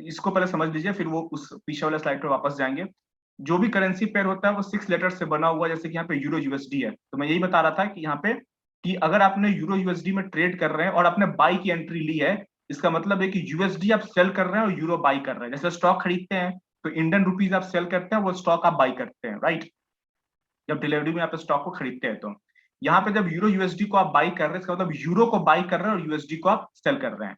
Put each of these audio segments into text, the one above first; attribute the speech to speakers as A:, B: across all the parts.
A: इसको पहले समझ लीजिए, फिर वो उस पीछे वाले स्लाइड पर वापस जाएंगे। जो भी करेंसी पेयर होता है वो 6 लेटर से बना हुआ, जैसे कि यहाँ पे यूरो यूएसडी है। तो मैं यही बता रहा था कि यहाँ पे कि अगर आपने यूरो यूएसडी में ट्रेड कर रहे हैं और आपने बाई की एंट्री ली है, इसका मतलब है कि यूएसडी आप सेल कर रहे हैं और यूरो बाई कर रहे हैं। जैसे स्टॉक खरीदते हैं तो इंडियन रुपीज आप सेल करते हैं, वो स्टॉक आप बाई करते हैं, राइट। जब डिलीवरी में आप स्टॉक को खरीदते हैं तो यहाँ पे जब यूरो यूएसडी को आप बाई कर रहे हैं, इसका मतलब यूरो को बाई कर रहे हैं और यूएसडी को आप सेल कर रहे हैं।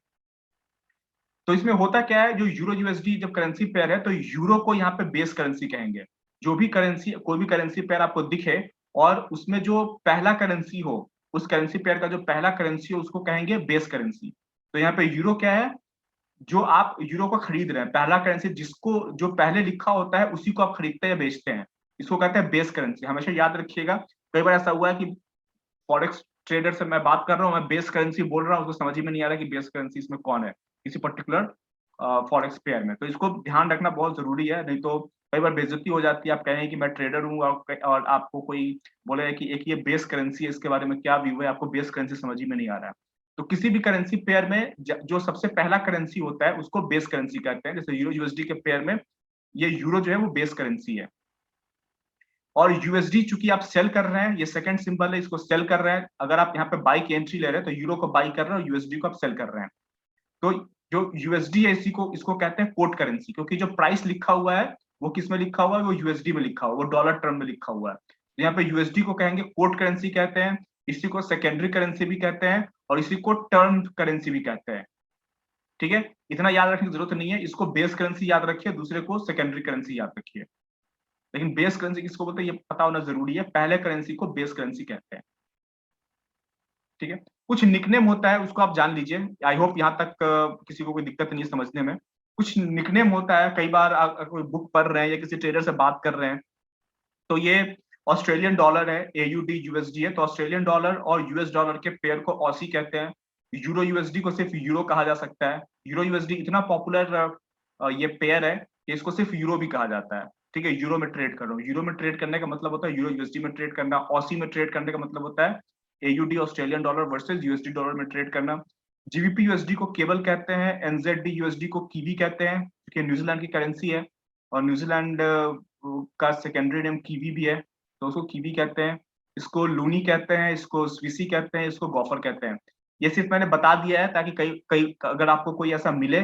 A: तो इसमें होता क्या है, जो यूरो यूएसडी जब करेंसी पेयर है तो यूरो को यहाँ पे बेस करेंसी कहेंगे। जो भी करेंसी, कोई भी करेंसी पेयर आपको दिखे और उसमें जो पहला करेंसी हो, उस करेंसी पेयर का जो पहला करेंसी हो उसको कहेंगे बेस करेंसी। तो यहाँ पे यूरो क्या है, जो आप यूरो को खरीद रहे हैं, पहला करेंसी जिसको जो पहले लिखा होता है उसी को आप खरीदते हैं बेचते हैं, इसको कहते हैं बेस करेंसी। हमेशा याद रखिएगा। कई बार ऐसा हुआ है कि फॉरेक्स ट्रेडर से मैं बात कर रहा हूँ, मैं बेस करेंसी बोल रहा हूँ, उसको समझ ही में नहीं आ रहा कि बेस करेंसी इसमें कौन है किसी पर्टिकुलर फॉरेक्स पेयर में। तो इसको ध्यान रखना बहुत जरूरी है, नहीं तो कई बार बेइज्जती हो जाती है। आप कहें कि मैं ट्रेडर हूँ और आपको कोई बोले कि एक ये बेस करेंसी है, इसके बारे में क्या व्यू है, आपको बेस करेंसी समझ ही में नहीं आ रहा है। तो किसी भी करेंसी पेयर में जो सबसे पहला करेंसी होता है उसको बेस करेंसी कहते हैं। जैसे यूरो यूएसडी के पेयर में ये यूरो जो है वो बेस करेंसी है। और यूएसडी चूंकि आप सेल कर रहे हैं, ये सेकंड सिंबल है, इसको सेल कर रहे हैं। अगर आप यहाँ पे बाई की एंट्री ले रहे हैं तो यूरो को बाई कर रहे हैं और यूएसडी को आप सेल कर रहे हैं। तो जो यूएसडी है इसी को इसको कहते हैं कोट करेंसी, क्योंकि जो प्राइस लिखा हुआ है वो किस में लिखा हुआ है, वो यूएसडी में लिखा हुआ है, वो डॉलर टर्म में लिखा हुआ है। तो यहाँ पे यूएसडी को कहेंगे कोट करेंसी कहते हैं, इसी को सेकेंडरी करेंसी भी कहते हैं और इसी को टर्म करेंसी भी कहते हैं। ठीक है, इतना याद रखने की जरूरत नहीं है। इसको बेस करेंसी याद रखिए, दूसरे को सेकेंडरी करेंसी याद रखिए। लेकिन बेस करेंसी किसको बोलते हैं ये पता होना जरूरी है। पहले करेंसी को बेस करेंसी कहते हैं। ठीक है, कुछ निकनेम होता है उसको आप जान लीजिए। आई होप यहाँ तक किसी को कोई दिक्कत नहीं है समझने में। कुछ निकनेम होता है, कई बार आप कोई बुक पढ़ रहे हैं या किसी ट्रेडर से बात कर रहे हैं तो ये ऑस्ट्रेलियन डॉलर है, एयूडी यूएसडी है, तो ऑस्ट्रेलियन डॉलर और यूएस डॉलर के पेयर को ऑसी कहते हैं। यूरो यूएसडी को सिर्फ यूरो कहा जा सकता है। यूरो यूएसडी इतना पॉपुलर ये पेयर है कि इसको सिर्फ यूरो भी कहा जाता है। ठीक है, यूरो में ट्रेड कर रहा हूँ, यूरो में ट्रेड करने का मतलब होता है यूरो यूएसडी में ट्रेड करना। ऑसी में ट्रेड करने का मतलब होता है AUD Australian dollar versus USD dollar में ट्रेड करना। जीबीपी यूएसडी को केबल कहते हैं, एनजेडी यूएसडी को कीवी कहते हैं, क्योंकि न्यूजीलैंड की करेंसी है और न्यूजीलैंड का सेकेंडरी नेम कीवी भी है, तो उसको कीवी कहते हैं। इसको लूनी कहते हैं, इसको स्विसी कहते हैं, इसको गॉफर कहते हैं। ये सिर्फ मैंने बता दिया है ताकि कई कई अगर आपको कोई ऐसा मिले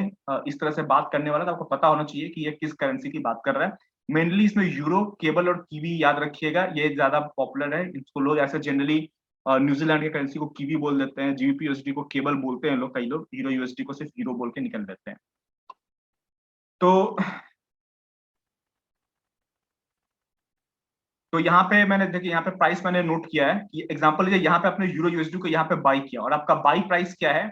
A: इस तरह से बात करने वाला, तो आपको पता होना चाहिए कि ये किस करेंसी की बात कर रहा है। मेनली इसमें यूरो, केबल और कीवी याद रखिएगा, ये ज्यादा पॉपुलर है। इसको लोग ऐसे जनरली न्यूजीलैंड की करेंसी को कीवी बोल देते हैं, जीबीपी यूएसडी को केबल बोलते हैं लोग, कई लोग हीरो यूएसडी को सिर्फ हीरो बोल के निकल देते हैं। तो यहाँ पे मैंने देखिए, यहाँ पे प्राइस मैंने नोट किया है कि एग्जांपल लीजिए, यहाँ पे आपने यूरो यूएसडी को यहाँ पे बाई किया और आपका बाई प्राइस क्या है,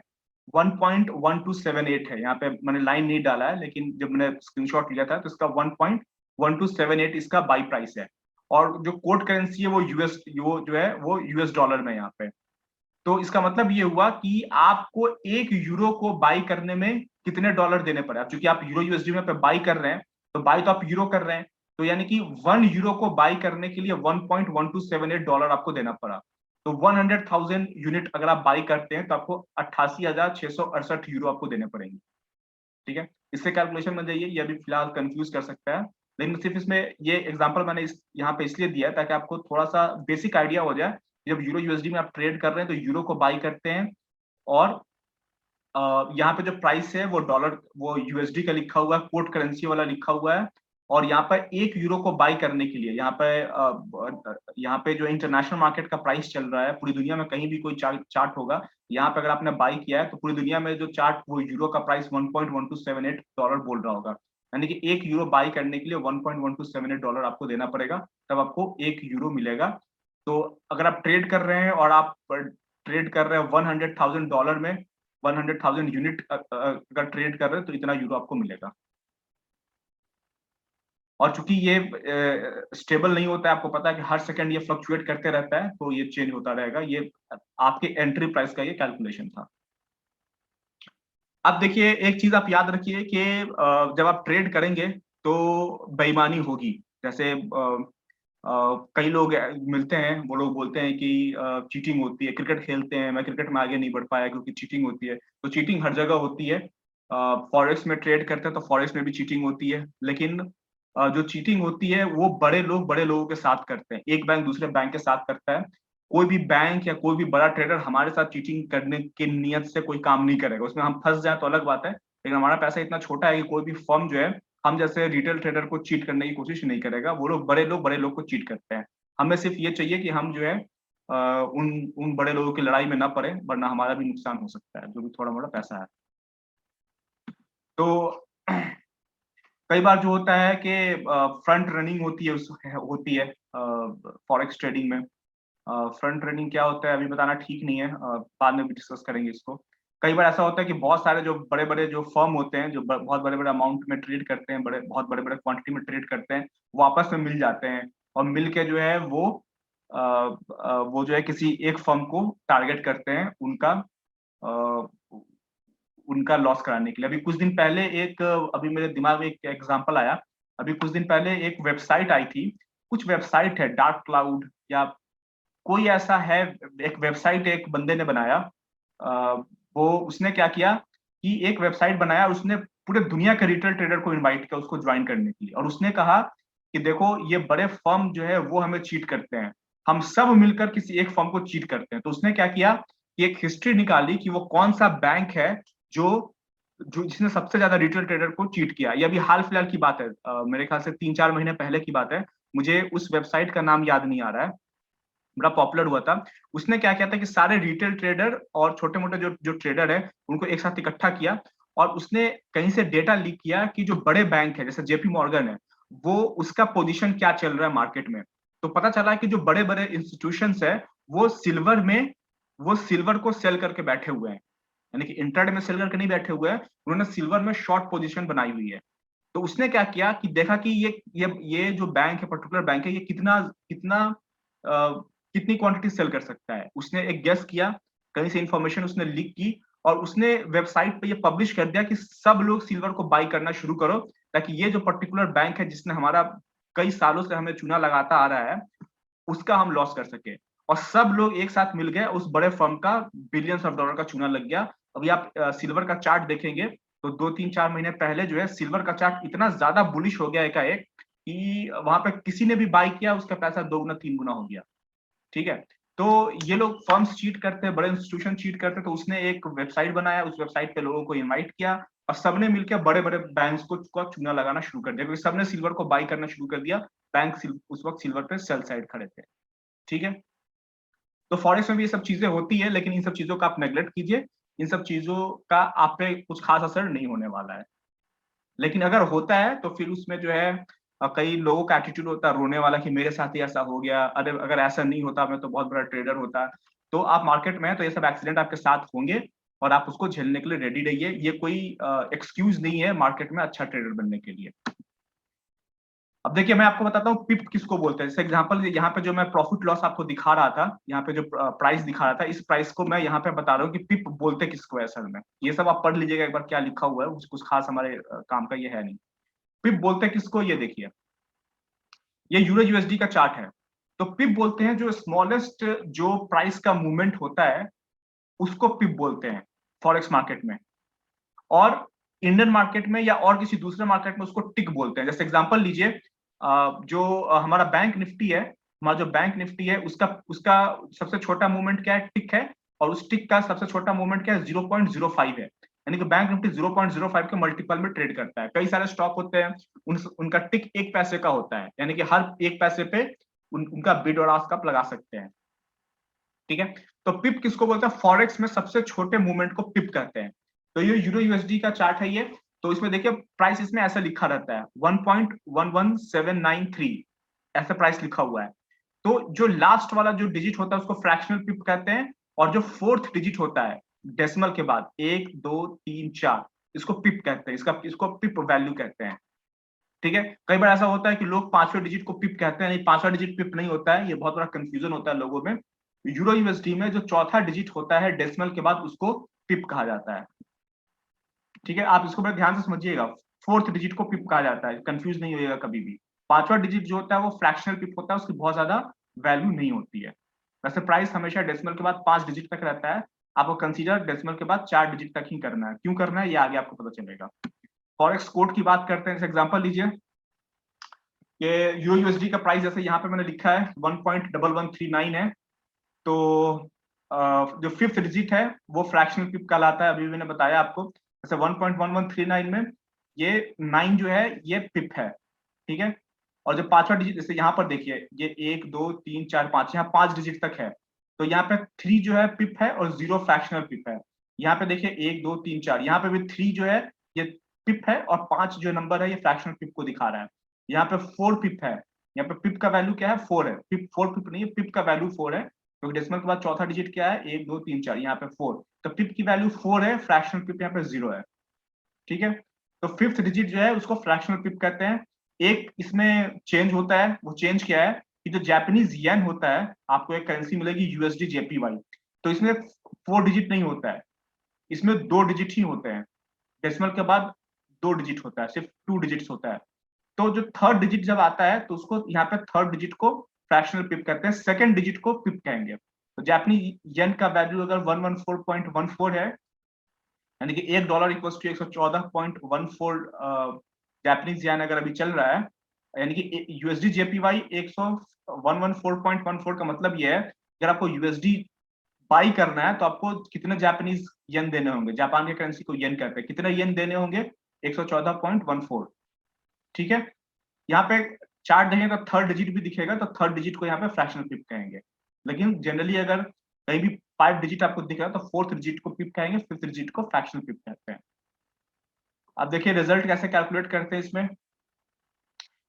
A: 1.1278 है। यहाँ पे मैंने लाइन नहीं डाला है, लेकिन जब मैंने स्क्रीनशॉट लिया था तो इसका 1.1278 इसका बाई प्राइस है। और जो कोड करेंसी है वो वो जो है वो यूएस डॉलर में यहाँ पे। तो इसका मतलब ये हुआ कि आपको एक यूरो को बाई करने में कितने डॉलर देने पड़े। चूंकि आप यूरो यूएसडी में बाई कर रहे हैं, तो बाई तो आप यूरो कर रहे हैं, तो यानी कि 1 यूरो को बाई करने के लिए 1.1278 डॉलर आपको देना पड़ा। तो 100,000 यूनिट अगर आप बाई करते हैं तो आपको 88,668 यूरो आपको देने पड़ेंगे। ठीक है, इससे कैलकुलेशन में जाइए, ये अभी फिलहाल कंफ्यूज कर सकता है, लेकिन सिर्फ इसमें ये एग्जांपल मैंने यहाँ पे इसलिए दिया है ताकि आपको थोड़ा सा बेसिक आइडिया हो जाए। जब यूरो यूएसडी में आप ट्रेड कर रहे हैं तो यूरो को बाई करते हैं और यहाँ पे जो प्राइस है वो डॉलर, वो यूएसडी का लिखा हुआ है, कोट करेंसी वाला लिखा हुआ है। और यहाँ पर 1 यूरो को बाई करने के लिए यहाँ पे जो इंटरनेशनल मार्केट का प्राइस चल रहा है, पूरी दुनिया में कहीं भी कोई चार्ट होगा, यहाँ पे अगर आपने बाई किया है तो पूरी दुनिया में जो चार्ट वो यूरो का प्राइस 1.1278 डॉलर बोल रहा होगा। यानी कि 1 यूरो बाई करने के लिए 1.1278 डॉलर आपको देना पड़ेगा, तब आपको 1 यूरो मिलेगा। तो अगर आप ट्रेड कर रहे हैं और आप ट्रेड कर रहे हैं 100,000 डॉलर में, 100,000 यूनिट अगर ट्रेड कर रहे हैं तो इतना यूरो आपको मिलेगा। और चूंकि ये स्टेबल नहीं होता है, आपको पता है कि हर सेकंड ये फ्लक्चुएट करते रहता है, तो ये चेंज होता रहेगा। ये आपके एंट्री प्राइस का ये कैलकुलेशन था। अब देखिए, एक चीज आप याद रखिए कि जब आप ट्रेड करेंगे तो बेईमानी होगी। जैसे कई लोग मिलते हैं, वो लोग बोलते हैं कि चीटिंग होती है, क्रिकेट खेलते हैं, मैं क्रिकेट में आगे नहीं बढ़ पाया क्योंकि चीटिंग होती है। तो चीटिंग हर जगह होती है। फॉरेक्स में ट्रेड करते हैं तो फॉरेक्स में भी चीटिंग होती है, लेकिन जो चीटिंग होती है वो बड़े लोगों के साथ करते हैं, एक बैंक दूसरे बैंक के साथ करता है। कोई भी बैंक या कोई भी बड़ा ट्रेडर हमारे साथ चीटिंग करने की नियत से कोई काम नहीं करेगा। उसमें हम फंस जाए तो अलग बात है, लेकिन हमारा पैसा इतना छोटा है कि कोई भी फर्म जो है हम जैसे रिटेल ट्रेडर को चीट करने की कोशिश नहीं करेगा। वो लोग बड़े लोग को चीट करते हैं। हमें सिर्फ ये चाहिए कि हम जो है उन उन बड़े लोगों की लड़ाई में ना पड़े, वरना हमारा भी नुकसान हो सकता है, जो भी थोड़ा मोड़ा पैसा है। तो कई बार जो होता है कि फ्रंट रनिंग होती है फॉरेक्स ट्रेडिंग में। फ्रंट रनिंग क्या होता है अभी बताना ठीक नहीं है, बाद में भी डिस्कस करेंगे इसको। कई बार ऐसा होता है कि बहुत सारे जो बड़े-बड़े जो फर्म होते हैं, जो बहुत बड़े-बड़े अमाउंट में ट्रेड करते हैं, बहुत बड़े-बड़े क्वांटिटी में ट्रेड करते हैं, वो आपस में मिल जाते हैं और मिल के जो है वो जो है किसी एक फर्म को टारगेट करते हैं अ, उनका लॉस कराने के लिए। अभी कुछ दिन पहले अभी मेरे दिमाग में एक एग्जांपल आया। अभी कुछ दिन पहले एक वेबसाइट आई थी, कुछ वेबसाइट है डार्क क्लाउड या कोई ऐसा है, एक वेबसाइट एक बंदे ने बनाया। वो उसने क्या किया कि एक वेबसाइट बनाया, उसने पूरे दुनिया के रिटेल ट्रेडर को इनवाइट किया उसको ज्वाइन करने के लिए, और उसने कहा कि देखो ये बड़े फर्म जो है वो हमें चीट करते हैं, हम सब मिलकर किसी एक फर्म को चीट करते हैं। तो उसने क्या किया कि एक हिस्ट्री निकाली कि वो कौन सा बैंक है जो जो जिसने सबसे ज्यादा रिटेल ट्रेडर को चीट किया। ये अभी हाल फिलहाल की बात है, मेरे ख्याल से 3-4 महीने पहले की बात है। मुझे उस वेबसाइट का नाम याद नहीं आ रहा है, बड़ा पॉपुलर हुआ था। उसने क्या किया था कि सारे रिटेल ट्रेडर और छोटे-मोटे जो जो ट्रेडर है, उनको एक साथ इकट्ठा किया और उसने कहीं से डेटा लीक किया कि जो बड़े बैंक है, जैसे जेपी मॉर्गन है, वो उसका पोजीशन क्या चल रहा है मार्केट में। तो पता चला कि जो बड़े-बड़े इंस्टीट्यूशंस है, वो सिल्वर को सेल करके बैठे हुए हैं। यानी कि इंट्राडे में सेल करके नहीं बैठे हुए हैं, उन्होंने सिल्वर में शॉर्ट पोजीशन बनाई हुई है। तो उसने क्या किया कि देखा कि ये जो बैंक है, पर्टिकुलर बैंक है, ये कितना कितना कितनी क्वांटिटी सेल कर सकता है। उसने एक गेस किया, कहीं से इंफॉर्मेशन उसने लीक की और उसने वेबसाइट पे ये पब्लिश कर दिया कि सब लोग सिल्वर को बाय करना शुरू करो, ताकि ये जो पर्टिकुलर बैंक है जिसने हमारा कई सालों से हमें चूना लगाता आ रहा है, उसका हम लॉस कर सके। और सब लोग एक साथ मिल गए, उस बड़े फर्म का बिलियंस ऑफ डॉलर का चूना लग गया। अभी आप सिल्वर का चार्ट देखेंगे तो 2-3-4 महीने पहले जो है सिल्वर का चार्ट इतना ज्यादा बुलिश हो गया एकाएक कि वहां पे किसी ने भी बाय किया उसका पैसा 2 गुना 3 गुना हो गया। ठीक है। तो ये लोग फर्म्स चीट करते हैं, बड़े इंस्टीट्यूशन चीट करते हैं, तो उसने एक वेबसाइट बनाया, उस वेबसाइट पे लोगों को इनवाइट किया और सबने मिलकर बड़े-बड़े बैंक्स को चूना लगाना शुरू कर दिया, क्योंकि सबने सिल्वर को बाय करना शुरू कर दिया। उस वक्त सिल्वर पे सेल साइड खड़े थे। ठीक है। तो फॉरेक्स में भी ये सब चीजें होती है, लेकिन इन सब चीजों का आप नेग्लेक्ट कीजिए। इन सब चीजों का आप पे कुछ खास असर नहीं होने वाला है। लेकिन अगर होता है तो फिर उसमें जो है कई लोगों का एटीट्यूड होता है रोने वाला कि मेरे साथ ही ऐसा हो गया, अरे अगर ऐसा नहीं होता मैं तो बहुत बड़ा ट्रेडर होता। तो आप मार्केट में हैं तो ये सब एक्सीडेंट आपके साथ होंगे और आप उसको झेलने के लिए रेडी रहिए। ये कोई एक्सक्यूज नहीं है मार्केट में अच्छा ट्रेडर बनने के लिए। अब देखिए मैं आपको बताता हूँ पिप किसको बोलते हैं। जैसे एग्जांपल यहाँ पे जो मैं प्रॉफिट लॉस आपको दिखा रहा था, यहाँ पे जो प्राइस दिखा रहा था, इस प्राइस को मैं यहाँ पे बता रहा हूँ कि पिप बोलते किसको है असल में। ये सब आप पढ़ लीजिएगा एक बार क्या लिखा हुआ है, कुछ खास हमारे काम का ये है नहीं। पिप बोलते किसको, ये देखिए, ये यूरो यूएसडी का चार्ट है। तो पिप बोलते हैं जो स्मॉलेस्ट जो प्राइस का मूवमेंट होता है उसको पिप बोलते हैं फॉरेक्स मार्केट में। और इंडियन मार्केट में या और किसी दूसरे मार्केट में उसको टिक बोलते हैं। जैसे एग्जांपल लीजिए, जो हमारा बैंक निफ्टी है, हमारा जो बैंक निफ्टी है उसका उसका सबसे छोटा मूवमेंट क्या है, टिक है। और उस टिक का सबसे छोटा मूवमेंट क्या है, 0.05 है। यानी कि बैंक निफ्टी 0.05 के मल्टीपल में ट्रेड करता है। कई सारे स्टॉक होते हैं, उनका टिक 1 पैसे का होता है, यानी कि हर 1 पैसे पे उनका बिड और आस्क आप लगा सकते हैं। ठीक है। तो पिप किसको बोलते हैं, फॉरेक्स में सबसे छोटे मूवमेंट को पिप कहते हैं। तो ये यूरो यूएसडी का चार्ट है ये। तो इसमें देखिए प्राइस इसमें ऐसा लिखा रहता है 1.11793, ऐसा प्राइस लिखा हुआ है। तो जो लास्ट वाला जो डिजिट होता है उसको फ्रैक्शनल पिप कहते हैं, और जो फोर्थ डिजिट होता है डेसिमल के बाद 1 2 3 4, इसको पिप कहते हैं, इसको पिप वैल्यू कहते हैं। ठीक है। कई बार ऐसा होता है कि लोग पांचवें डिजिट को पिप कहते हैं, नहीं, पांचवा डिजिट पिप नहीं होता है, ये बहुत बड़ा कंफ्यूजन होता है लोगों में। यूरो यूएसडी में जो चौथा डिजिट होता है डेसिमल के बाद उसको पिप कहा जाता है। ठीक है, आप इसको बड़े ध्यान से समझिएगा, फोर्थ डिजिट को पिप कहा जाता है, कंफ्यूज नहीं होइएगा कभी भी। पांचवा डिजिट जो होता है वो फ्रैक्शनल पिप होता है, उसकी बहुत ज्यादा वैल्यू नहीं होती है। वैसे प्राइस हमेशा डेसिमल के बाद 5 डिजिट तक रहता है, आपको कंसीडर डेसिमल के बाद 4 डिजिट तक ही करना है। क्यों करना है ये आगे आपको पता चलेगा। फॉरेक्स कोड की बात करते हैं, जैसे एग्जांपल लीजिए कि यूरो यूएसडी का प्राइस जैसे यहाँ पे मैंने लिखा है 1.1139 है, तो जो फिफ्थ डिजिट है वो फ्रैक्शनल पिप कहलाता है। अभी मैंने बताया आपको, जैसे 1.1139 में ये 9 जो है ये पिप है, ठीक है। और जो पांचवा डिजिट, जैसे यहाँ पर देखिए ये 1 2 3 4 5, यहाँ 5 डिजिट तक है, तो यहाँ पे 3 जो है पिप है और 0 फ्रैक्शनल पिप है। यहाँ पे देखिए 1 2 3 4, यहाँ पे भी 3 जो है ये पिप है और 5 जो नंबर है ये फ्रैक्शनल पिप को दिखा रहा है। यहाँ पे 4 पिप है, यहाँ पे पिप का वैल्यू क्या है 4 है, पिप 4 पिप नहीं है, पिप का वैल्यू 4 है, क्योंकि डेसिमल के बाद चौथा डिजिट क्या है 1 2 3 4, यहाँ पे 4, तो पिप की वैल्यू 4 है, फ्रैक्शनल पिप यहाँ पे 0 है, ठीक है। तो फिफ्थ डिजिट जो है उसको फ्रैक्शनल पिप कहते हैं। एक इसमें चेंज होता है, वो चेंज क्या है कि जो जापानीज येन होता है, आपको एक करेंसी मिलेगी यूएसडी जेपीवाई, तो इसमें 4 डिजिट नहीं होता है, इसमें 2 डिजिट ही होते हैं। डेसिमल के बाद 2 डिजिट होता है, सिर्फ 2 डिजिट्स होता है। तो जो थर्ड डिजिट जब आता है तो उसको यहाँ पे थर्ड डिजिट को फ्रैक्शनल पिप कहते हैं, सेकंड डिजिट को पिप कहेंगे। तो जापानीज येन का वैल्यू अगर 114.14 है, यानी कि $1 इक्वल टू 114.14 जापानीज येन अगर अभी चल रहा है, यानी कि यूएसडी जेपीवाई 114.14 का मतलब ये है, अगर आपको यूएसडी बाई करना है तो आपको कितने जापानीज येन देने होंगे, जापान के करेंसी को येन कहते हैं, कितने येन देने होंगे 114.14, ठीक है। यहाँ पे चार्ट देखेंगे तो थर्ड डिजिट भी दिखेगा, तो थर्ड डिजिट को यहाँ पे फ्रैक्शनल पिप कहेंगे। लेकिन जनरली अगर कहीं भी 5 डिजिट आपको दिख रहा है तो फोर्थ डिजिट को पिप कहेंगे, फिफ्थ डिजिट को फ्रैक्शनल पिप कहते हैं। अब देखिए रिजल्ट कैसे कैलकुलेट करते हैं इसमें।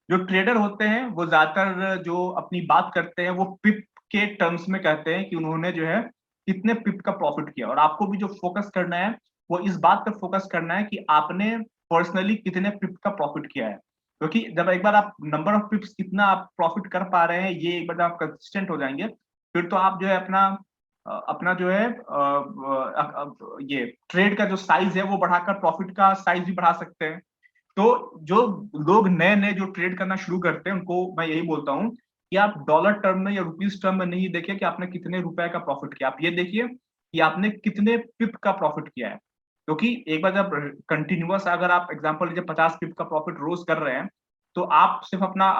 A: जो ट्रेडर होते हैं वो ज्यादातर जो अपनी बात करते हैं वो पिप के टर्म्स में कहते हैं कि उन्होंने जो है कितने पिप का प्रॉफिट किया, और आपको भी जो फोकस करना है वो इस बात पर फोकस करना है कि आपने पर्सनली कितने पिप का प्रॉफिट किया है। क्योंकि जब एक बार आप नंबर ऑफ पिप्स कितना आप प्रॉफिट कर पा रहे हैं, ये एक बार जब आप कंसिस्टेंट हो जाएंगे, फिर तो आप जो है अपना जो है ये ट्रेड का जो साइज है वो बढ़ाकर प्रॉफिट का साइज भी बढ़ा सकते हैं। तो जो लोग नए नए जो ट्रेड करना शुरू करते हैं उनको मैं यही बोलता हूँ कि आप डॉलर टर्म में या रुपीज टर्म में नहीं देखिए कि आपने कितने रुपए का प्रॉफिट किया, आप ये देखिए कि आपने कितने पिप का प्रॉफिट किया है। क्योंकि एक बार जब कंटिन्यूअस अगर आप एग्जांपल लीजिए 50 पिप का प्रॉफिट रोज कर रहे हैं, तो आप सिर्फ अपना,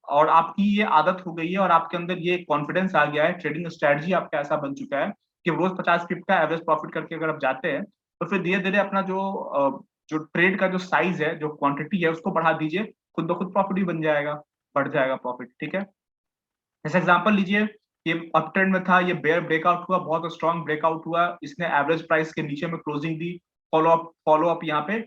A: और आपकी ये आदत हो गई है और आपके अंदर ये कॉन्फिडेंस आ गया है, ट्रेडिंग स्ट्रेटजी आपका ऐसा बन चुका है कि रोज 50 पिप का एवरेज प्रॉफिट करके अगर आप जाते हैं तो फिर धीरे धीरे अपना जो ट्रेड का जो साइज है, जो क्वांटिटी है उसको बढ़ा दीजिए, खुद ब खुद प्रॉफिट भी बन जाएगा, बढ़ जाएगा प्रॉफिट, ठीक है। जैसे एग्जांपल लीजिए, ये अप ट्रेंड में था, ये बेयर ब्रेकआउट हुआ, बहुत स्ट्रॉन्ग ब्रेकआउट हुआ, इसने एवरेज प्राइस के नीचे में क्लोजिंग दी, फॉलो अप यहाँ पे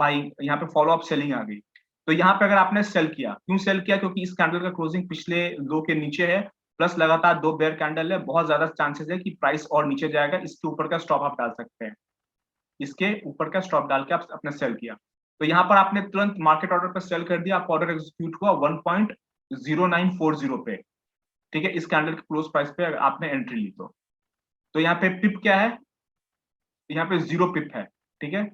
A: बाइंग, यहाँ पे फॉलो अप सेलिंग आ गई। तो यहाँ पे अगर आपने सेल किया, क्यों सेल किया, क्योंकि इस कैंडल का क्लोजिंग पिछले लो के नीचे है, प्लस लगातार 2 बेयर कैंडल है, बहुत ज्यादा चांसेस है कि प्राइस और नीचे जाएगा, इसके ऊपर का स्टॉप आप डाल सकते हैं, इसके ऊपर का स्टॉप डाल के आप अपने सेल किया। तो यहाँ पर आपने तुरंत मार्केट ऑर्डर पर सेल कर दिया, आपका ऑर्डर एग्जीक्यूट हुआ 1.0940 पे, ठीक है। इस कैंडल के क्लोज प्राइस पे आपने एंट्री ली तो यहाँ पे पिप क्या है, यहाँ पे 0 पिप है, ठीक है।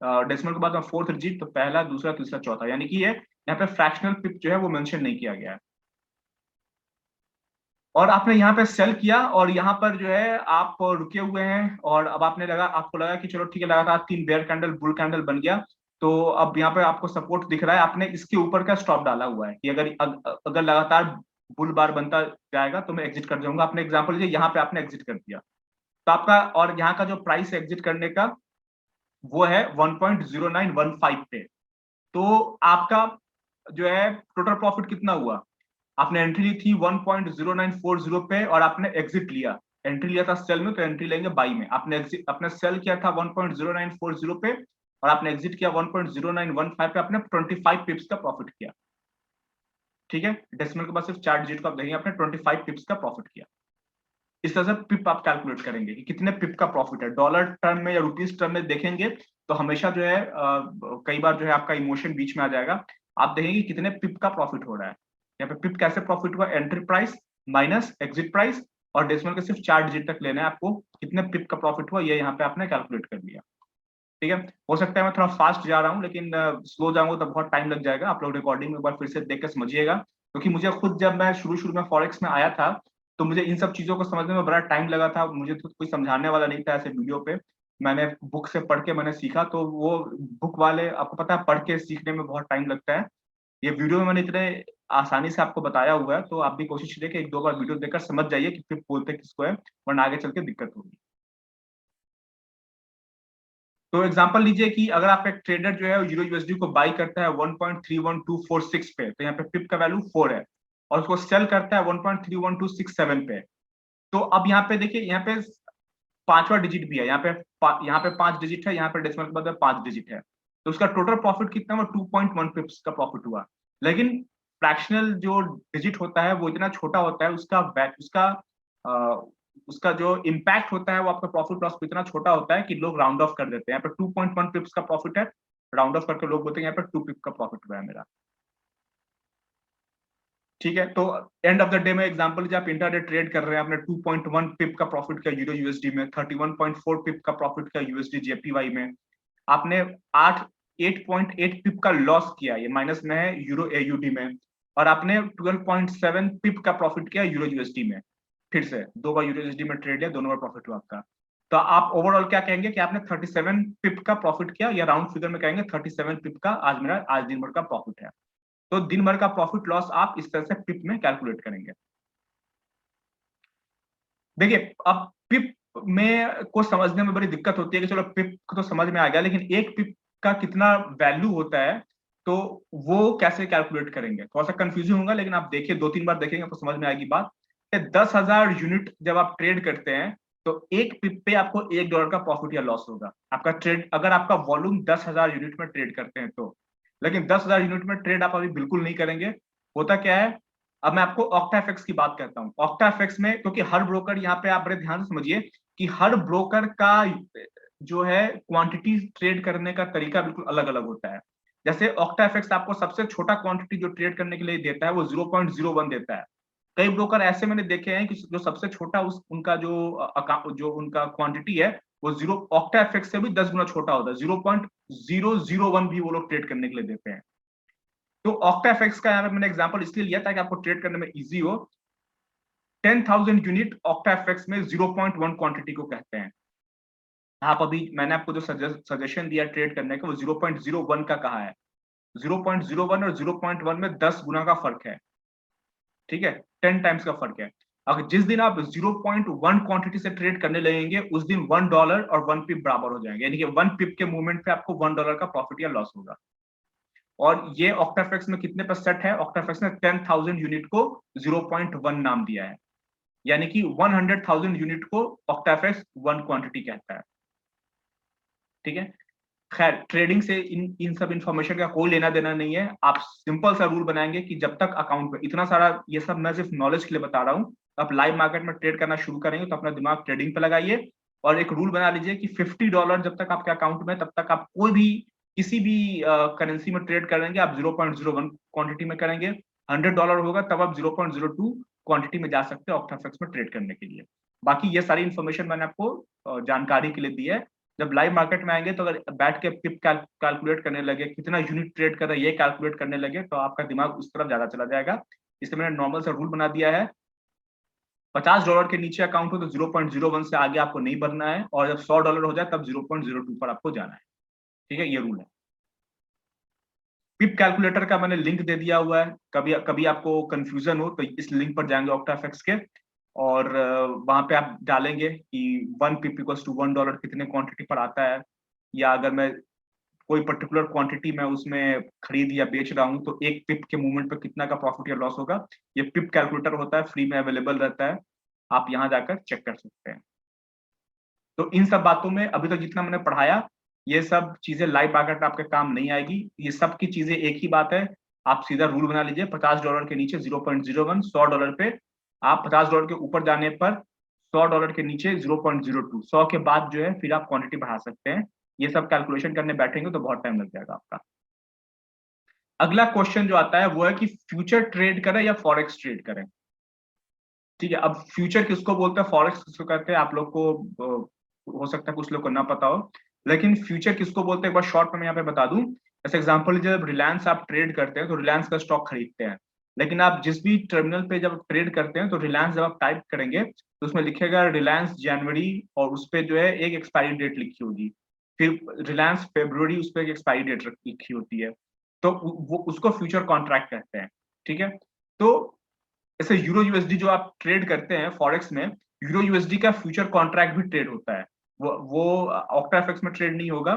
A: डेसिमल के बाद फोर्थ डिजिट, तो पहला दूसरा तीसरा चौथा, यानी कि ये यहाँ पे फ्रैक्शनल पिप जो है वो मेंशन नहीं किया गया है। और आपने यहाँ पे सेल किया और यहाँ पर जो है आप रुके हुए हैं, और अब आपको लगा कि चलो ठीक है, लगातार 3 बेयर कैंडल बुल कैंडल बन गया, तो अब यहाँ पे आपको सपोर्ट दिख रहा है, आपने इसके ऊपर का स्टॉप डाला हुआ है कि अगर लगातार बुल बार बनता जाएगा तो मैं एग्जिट कर जाऊंगा। आपने एग्जांपल लीजिए, यहाँ पे आपने एग्जिट कर दिया, तो आपका और यहाँ का जो प्राइस है एग्जिट करने का वो है 1.0915 पे, तो आपका जो है टोटल प्रॉफिट कितना हुआ, आपने एंट्री ली थी 1.0940 पे और आपने एग्जिट लिया, एंट्री लिया था सेल में तो एंट्री लेंगे बाई में, आपने अपने सेल किया था 1.0940 पे और आपने एग्जिट किया 1.0915 पे, आपने 25 पिप्स का प्रॉफिट किया, ठीक है। डेसिमल के बाद सिर्फ 4 डिजिट को आप देखेंगे, आपने 25 पिप्स का प्रॉफिट किया। इस तरह से पिप आप कैलकुलेट करेंगे कि कितने पिप का प्रॉफिट है, डॉलर टर्म में या रुपीज टर्म में देखेंगे तो हमेशा जो है कई बार जो है आपका इमोशन बीच में आ जाएगा, आप देखेंगे कितने पिप का प्रॉफिट हो रहा है। यहाँ पे पिप कैसे प्रॉफिट हुआ, entry price minus exit price, और डेसिमल के सिर्फ 4 डिजिट तक लेना है आपको, कितने पिप का प्रॉफिट हुआ ये यहाँ पे आपने कैलकुलेट कर लिया, ठीक है। हो सकता है मैं थोड़ा फास्ट जा रहा हूँ, लेकिन स्लो जाऊंगा तो बहुत टाइम लग जाएगा, आप लोग रिकॉर्डिंग में एक बार फिर से देख कर समझिएगा, क्योंकि मुझे खुद जब मैं शुरू में फॉरेक्स में आया था तो मुझे इन सब चीजों को समझने में बड़ा टाइम लगा था, मुझे तो कोई समझाने वाला नहीं था ऐसे वीडियो पे, मैंने बुक से पढ़ के मैंने सीखा। तो वो बुक वाले, आपको पता है पढ़ के सीखने में बहुत टाइम लगता है, ये वीडियो में मैंने इतने आसानी से आपको बताया हुआ है, तो आप भी कोशिश करिए कि एक दो बार वीडियो देखकर समझ जाइए कि पिप बोलते किसको है, वरना आगे चल के दिक्कत होगी। तो एग्जांपल लीजिए कि अगर आप एक ट्रेडर जो है यूरो यूएसडी को बाई करता है 1.31246 पे, तो यहाँ पे पिप का वैल्यू 4 है, और उसको सेल करता है 1.31267 पे। तो अब यहाँ पे देखिए, यहाँ पे पांचवा डिजिट भी है, यहाँ पे 5 डिजिट है, यहाँ पे डेसिमल के बाद 5 डिजिट है, तो उसका टोटल प्रॉफिट कितना हुआ, 2.1 पिप्स का प्रॉफिट हुआ। लेकिन फ्रैक्शनल जो डिजिट होता है वो इतना छोटा होता है, उसका जो इम्पैक्ट होता है वो आपका प्रॉफिट लॉस इतना छोटा होता है कि लोग राउंड ऑफ कर देते हैं। यहाँ पे 2.1 पिप्स का प्रॉफिट है, राउंड ऑफ करके लोग बोलते हैं यहाँ पे 2 पिप का प्रॉफिट हुआ है मेरा। ठीक है, तो एंड ऑफ द डे में एग्जांपल, जब आप इंटरडे ट्रेड कर रहे हैं, आपने 2.1 पिप का प्रॉफिट किया यूरो यूएसडी में, 31.4 पिप का प्रॉफिट किया यूएसडी जेपीवाई में, आपने 8.8 पिप का लॉस किया, ये माइनस में है यूरो एयूडी में, और आपने 12.7 पिप का प्रॉफिट किया यूरो यूएसडी में। फिर से 2 बार यूरो यूएसडी में ट्रेड लिया, दोनों बार प्रॉफिट हुआ आपका। तो आप ओवरऑल क्या कहेंगे कि आपने 37 पिप का प्रॉफिट किया, या राउंड फिगर में कहेंगे 37 पिप का आज दिन भर का प्रॉफिट है। तो दिन भर का प्रॉफिट लॉस आप इस तरह से पिप में कैलकुलेट करेंगे। देखिए, अब पिप में को समझने में बड़ी दिक्कत होती है कि चलो पिप तो समझ में आ गया, लेकिन एक पिप का कितना वैल्यू होता है, तो वो कैसे कैलकुलेट करेंगे, थोड़ा सा कंफ्यूजिंग होगा, लेकिन आप देखिए 2-3 बार देखेंगे तो समझ में आएगी बात। 10,000 यूनिट जब आप ट्रेड करते हैं, तो एक पिप पे आपको $1 का प्रॉफिट या लॉस होगा आपका ट्रेड, अगर आपका वॉल्यूम 10,000 यूनिट में ट्रेड करते हैं तो। लेकिन 10,000 यूनिट में ट्रेड आप अभी बिल्कुल नहीं करेंगे। होता क्या है, अब मैं आपको ऑक्टाफेक्स की बात करता हूँ। ऑक्टाफेक्स में, क्योंकि हर ब्रोकर, यहाँ पे आप बड़े ध्यान से समझिए कि हर ब्रोकर का जो है क्वांटिटी ट्रेड करने का तरीका बिल्कुल अलग अलग होता है। जैसे ऑक्टाफेक्स आपको सबसे छोटा क्वांटिटी जो ट्रेड करने के लिए देता है वो 0.01 देता है। कई ब्रोकर ऐसे मैंने देखे हैं कि जो सबसे छोटा उनका जो उनका क्वांटिटी है वो ऑक्टाफेक्स से भी 10 गुना छोटा होता है, 0.001 भी वो लोग ट्रेड करने के लिए देते हैं। तो ऑक्टाफेक्स का यहाँ पे मैंने एग्जांपल इसलिए लिया ताकि आपको ट्रेड करने में इजी हो। 10,000 यूनिट ऑक्टाफेक्स में 0.1 क्वांटिटी को कहते हैं। आप अभी मैंने आपको जो सजेशन दिया ट्रेड करने का वो 0.01 का कहा है। 0.01 और 0.1 में 10 गुना का फर्क है, ठीक है, 10 टाइम्स का फर्क है। अगर जिस दिन आप 0.1 क्वांटिटी से ट्रेड करने लगेंगे उस दिन $1 और 1 पिप बराबर हो जाएंगे, यानी कि 1 पिप के मूवमेंट पे आपको $1 का प्रॉफिट या लॉस होगा। और ये ऑक्टाफेक्स में कितने पर सेट है, ऑक्टाफेक्स ने 10,000 यूनिट को 0.1 नाम दिया है, यानी कि 100,000 यूनिट को ऑक्टाफेक्स 1 क्वांटिटी कहता है। ठीक है, खैर ट्रेडिंग से इन सब इंफॉर्मेशन का कोई लेना देना नहीं है। आप सिंपल सा रूल बनाएंगे कि जब तक अकाउंट में इतना सारा, ये सब मैं सिर्फ नॉलेज के लिए बता रहा हूँ, आप लाइव मार्केट में ट्रेड करना शुरू करेंगे तो अपना दिमाग ट्रेडिंग पे लगाइए, और एक रूल बना लीजिए कि $50 जब तक आपके अकाउंट में, तब तक आप कोई भी किसी भी करेंसी में ट्रेड करेंगे आप 0.01 क्वांटिटी में करेंगे। $100 होगा तब आप 0.02 क्वांटिटी में जा सकते हैं ऑक्टाफेक्स में ट्रेड करने के लिए। बाकी ये सारी इंफॉर्मेशन मैंने आपको जानकारी के लिए दी है। जब लाइव मार्केट में आएंगे तो अगर बैठ के पिप कैलकुलेट करने लगे, कितना यूनिट ट्रेड कर रहा है ये कैलकुलेट करने लगे, तो आपका दिमाग उस तरफ ज्यादा चला जाएगा। इसलिए मैंने नॉर्मल सा रूल बना दिया है, $50 के नीचे अकाउंट हो तो 0.01 से आगे आपको नहीं बढ़ना है, और जब $100 हो जाए तब 0.02 पर आपको जाना है। ठीक है, ये रूल है। पिप कैलकुलेटर का मैंने लिंक दे दिया हुआ है, कभी कभी आपको कंफ्यूजन हो तो इस लिंक पर जाएंगे ऑक्टाफेक्स के, और वहां पे आप डालेंगे कि 1 पिप इक्वल्स टू $1 कितने क्वांटिटी पर आता है, या अगर मैं कोई पर्टिकुलर क्वांटिटी में उसमें खरीद या बेच रहा हूं तो एक पिप के मूवमेंट पर कितना का प्रॉफिट या लॉस होगा। ये पिप कैलकुलेटर होता है, फ्री में अवेलेबल रहता है, आप यहाँ जाकर चेक कर सकते हैं। तो इन सब बातों में अभी तक जितना मैंने पढ़ाया, ये सब चीजें लाइव मार्केट में आपके काम नहीं आएगी। ये सब की चीजें एक ही बात है, आप सीधा रूल बना लीजिए, $50 के नीचे 0.01, $100 पे आप $50 के ऊपर जाने पर $100 के नीचे 0.02, 100 के बाद जो है फिर आप क्वांटिटी बढ़ा सकते हैं। ये सब कैलकुलेशन करने बैठेंगे तो बहुत टाइम लग जाएगा आपका। अगला क्वेश्चन जो आता है वो है कि फ्यूचर ट्रेड करें या फॉरेक्स ट्रेड करें। ठीक है, अब फ्यूचर किसको बोलते हैं, फॉरेक्स किसको कहते हैं, आप लोग को हो सकता है कुछ लोग को ना पता हो, लेकिन फ्यूचर किसको बोलते हैं एक बार शॉर्ट में मैं यहाँ पे बता दूं। जैसे एग्जांपल, जब रिलायंस आप ट्रेड करते हैं तो रिलायंस का स्टॉक खरीदते हैं, लेकिन आप जिस भी टर्मिनल पे जब ट्रेड करते हैं तो रिलायंस जब आप टाइप करेंगे तो उसमें लिखेगा रिलायंस जनवरी, और उस पर जो है एक एक्सपायरी डेट लिखी होगी, फिर रिलायंस फेब्रुवरी, उस पर एक एक्सपायरी डेट लिखी होती है, तो वो उसको फ्यूचर कॉन्ट्रैक्ट कहते हैं। ठीक है, तो जैसे यूरो यूएसडी जो आप ट्रेड करते हैं फॉरेक्स में, यूरो यूएसडी का फ्यूचर कॉन्ट्रैक्ट भी ट्रेड होता है। वो ऑक्टाफेक्स में ट्रेड नहीं होगा,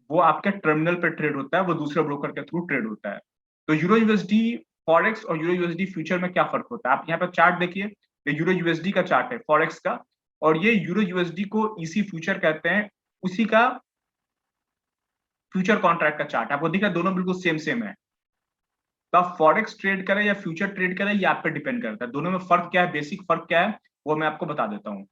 A: वो आपके टर्मिनल पे ट्रेड होता है, वो दूसरे ब्रोकर के थ्रू ट्रेड होता है। तो यूरो यूएसडी फॉरेक्स और यूरो यूएसडी फ्यूचर में क्या फर्क होता है, आप यहाँ पे चार्ट देखिए, ये यूरो यूएसडी का चार्ट है फॉरेक्स का, और ये यूरो यूएसडी को ईसी फ्यूचर कहते हैं, उसी का फ्यूचर कॉन्ट्रैक्ट का चार्ट आपको दिख रहा है, दोनों बिल्कुल सेम सेम है। तो आप फॉरेक्स ट्रेड करें या फ्यूचर ट्रेड करें, ये आप पे डिपेंड करता है। दोनों में फर्क क्या है, बेसिक फर्क क्या है, वो मैं आपको बता देता हूँ।